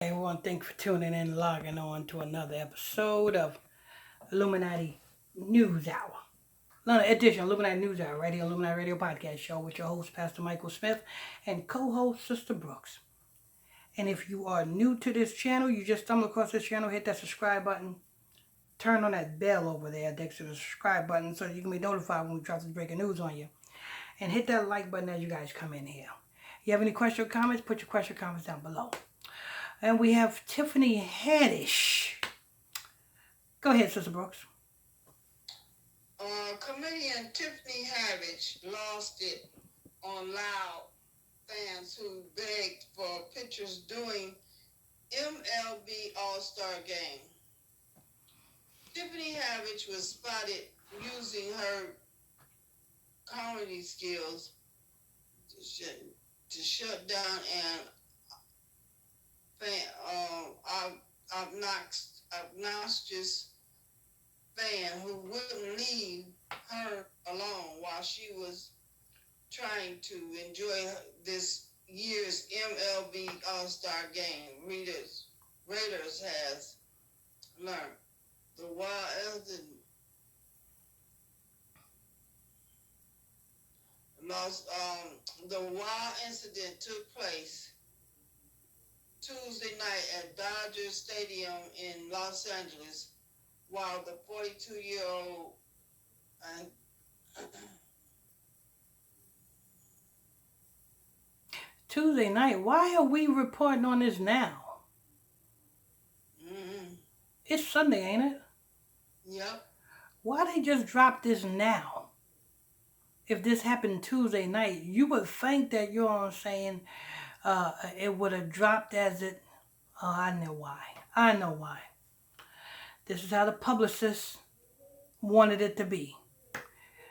Hey everyone, thanks for tuning in and logging on to another episode of Illuminati News Hour. Another edition of Illuminati News Hour, right here on Illuminati Radio Podcast Show with your host, Pastor Michael Smith, and co-host, Sister Brooks. And if you are new to this channel, you just stumbled across this channel, hit that subscribe button, turn on that bell over there next to the subscribe button so you can be notified when we drop this breaking news on you. And hit that like button as you guys come in here. You have any questions or comments, put your question or comments down below. And we have Yiffany Haddish. Go ahead, Sister Brooks. Comedian Yiffany Haddish lost it on loud fans who begged for pictures during MLB All-Star Game. Yiffany Haddish was spotted using her comedy skills to shut down an obnoxious fan who wouldn't leave her alone while she was trying to enjoy this year's MLB All-Star Game. Raiders has learned the wild incident took place Tuesday night at Dodger Stadium in Los Angeles, while the 42-year-old Tuesday night. Why are we reporting on this now? It's Sunday, ain't it? Yep. Why they just drop this now? If this happened Tuesday night, you would think that, you know what I'm saying, it would have dropped as it... Oh, I know why. This is how the publicists wanted it to be.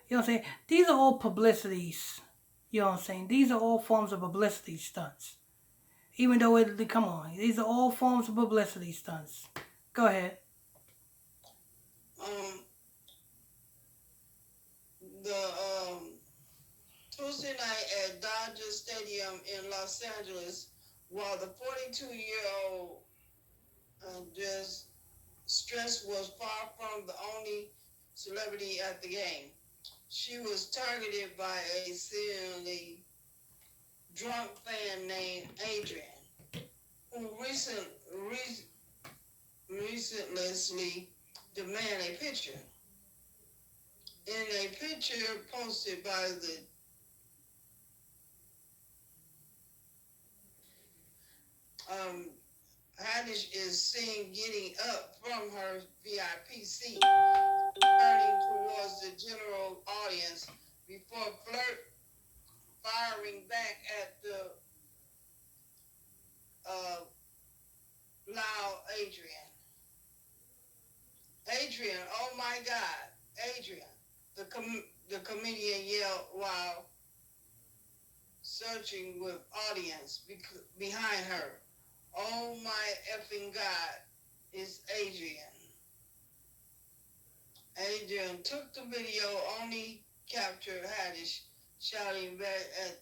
You know what I'm saying? These are all publicities. You know what I'm saying? These are all forms of publicity stunts. Even though come on, these are all forms of publicity stunts. Go ahead. The Tuesday night at Dodger Stadium in Los Angeles, while the 42-year-old just stress was far from the only celebrity at the game. She was targeted by a seriously drunk fan named Adrian, who recently demanded a picture. In a picture posted by the Haddish is seen getting up from her VIP seat, turning towards the general audience before firing back at the loud Adrian. Adrian, oh my God, Adrian, the comedian yelled while searching with audience behind her. Oh my effing God, it's Adrian. Adrian took the video, only captured Haddish shouting back at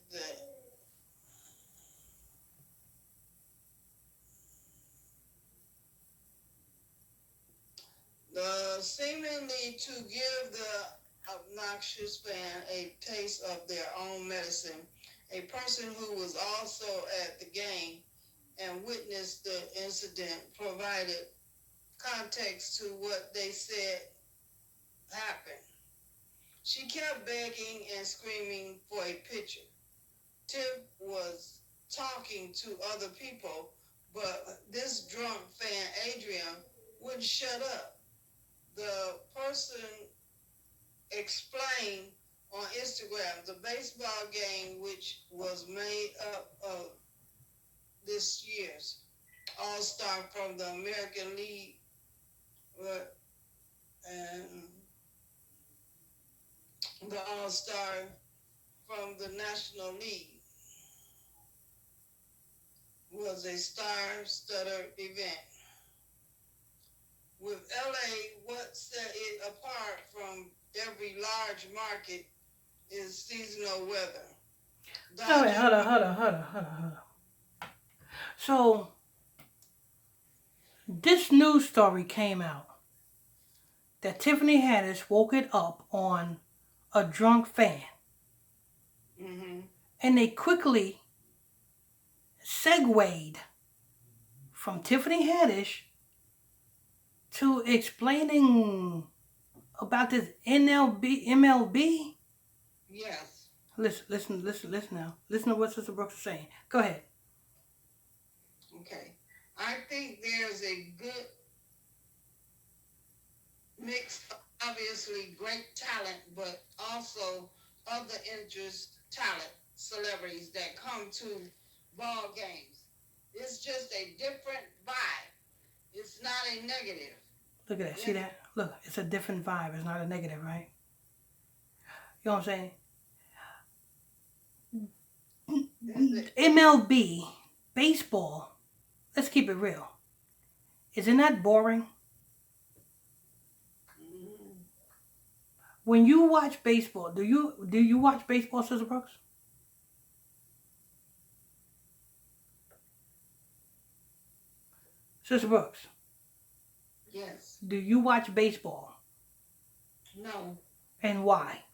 seemingly to give the obnoxious fan a taste of their own medicine. A person who was also at the game and witnessed the incident provided context to what they said happened. She kept begging and screaming for a picture. Tip was talking to other people, but this drunk fan, Adrian, wouldn't shut up. The person explained on Instagram the baseball game, which was made up of this year's All-Star from the American League and the All-Star from the National League was a star-studded event. With LA, what set it apart from every large market is seasonal weather. Oh, wait, hold on. So, this news story came out that Yiffany Haddish woke it up on a drunk fan. Mm-hmm. And they quickly segued from Yiffany Haddish to explaining about this MLB. Yes. Listen now. Listen to what Sister Brooks is saying. Go ahead. Okay. I think there's a good mix of obviously great talent, but also other interest, talent, celebrities that come to ball games. It's just a different vibe. It's not a negative. Look at that. See that? Look, it's a different vibe. It's not a negative, right? You know what I'm saying? MLB, baseball, let's keep it real. Is it not boring? When you watch baseball, do you watch baseball, Sister Brooks? Sister Brooks, Yes. do you watch baseball? No. And why?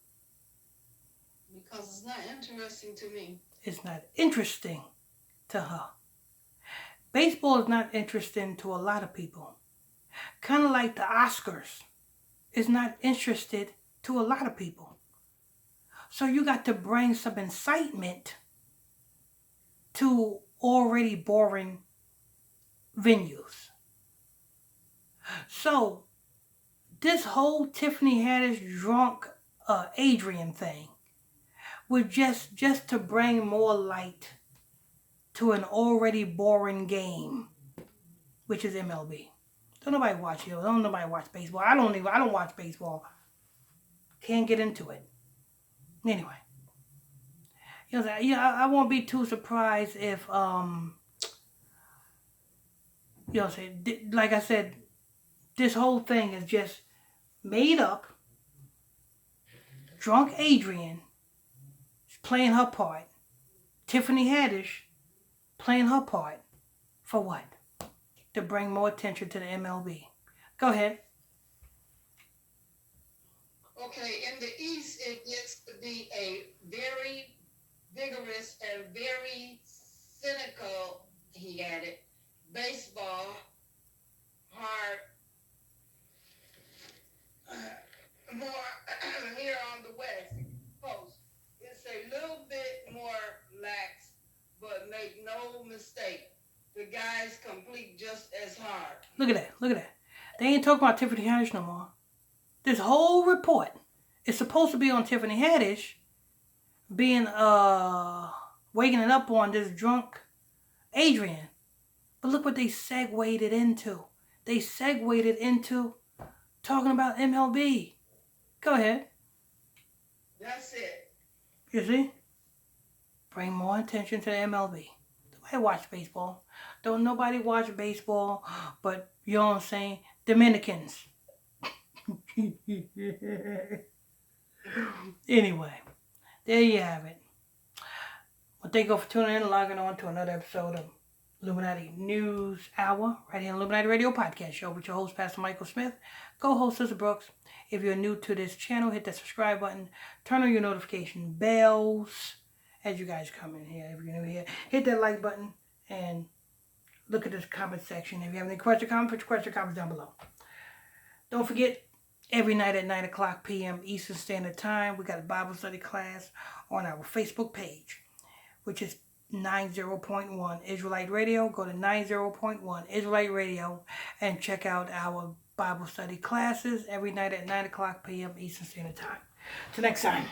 Because it's not interesting to me. It's not interesting to her. Baseball is not interesting to a lot of people. Kind of like the Oscars is not interested to a lot of people. So you got to bring some incitement to already boring venues. So this whole Yiffany Haddish-Drunk Adrian thing was just to bring more light to an already boring game, which is MLB. Don't nobody watch it. Don't nobody watch baseball. I don't watch baseball. Can't get into it. Anyway. I won't be too surprised if like I said, this whole thing is just made up. Drunk Adrian is playing her part. Yiffany Haddish playing her part. For what? To bring more attention to the MLB. Go ahead. Okay, in the East, it gets to be a very vigorous and very cynical, he added, baseball, hard, more here on the West Coast. It's a little bit more lax, but make no mistake, the guys complete just as hard. Look at that. They ain't talking about Yiffany Haddish no more. This whole report is supposed to be on Yiffany Haddish being waking it up on this drunk Adrian. But look what they segued it into. They segued it into talking about MLB. Go ahead. That's it. You see? Bring more attention to the MLB. Nobody watch baseball. Don't nobody watch baseball, but you know what I'm saying? Dominicans. Anyway, there you have it. Well, thank you for tuning in and logging on to another episode of Illuminati News Hour, right here on Illuminati Radio Podcast Show with your host, Pastor Michael Smith, co-host Sister Brooks. If you're new to this channel, hit that subscribe button, turn on your notification bells as you guys come in here. If you're new here, hit that like button and look at this comment section. If you have any questions or comments, put your questions or comments down below. Don't forget, every night at 9 o'clock p.m. Eastern Standard Time, we got a Bible study class on our Facebook page, which is 90.1 Israelite Radio. Go to 90.1 Israelite Radio and check out our Bible study classes every night at 9 o'clock p.m. Eastern Standard Time. Till next time.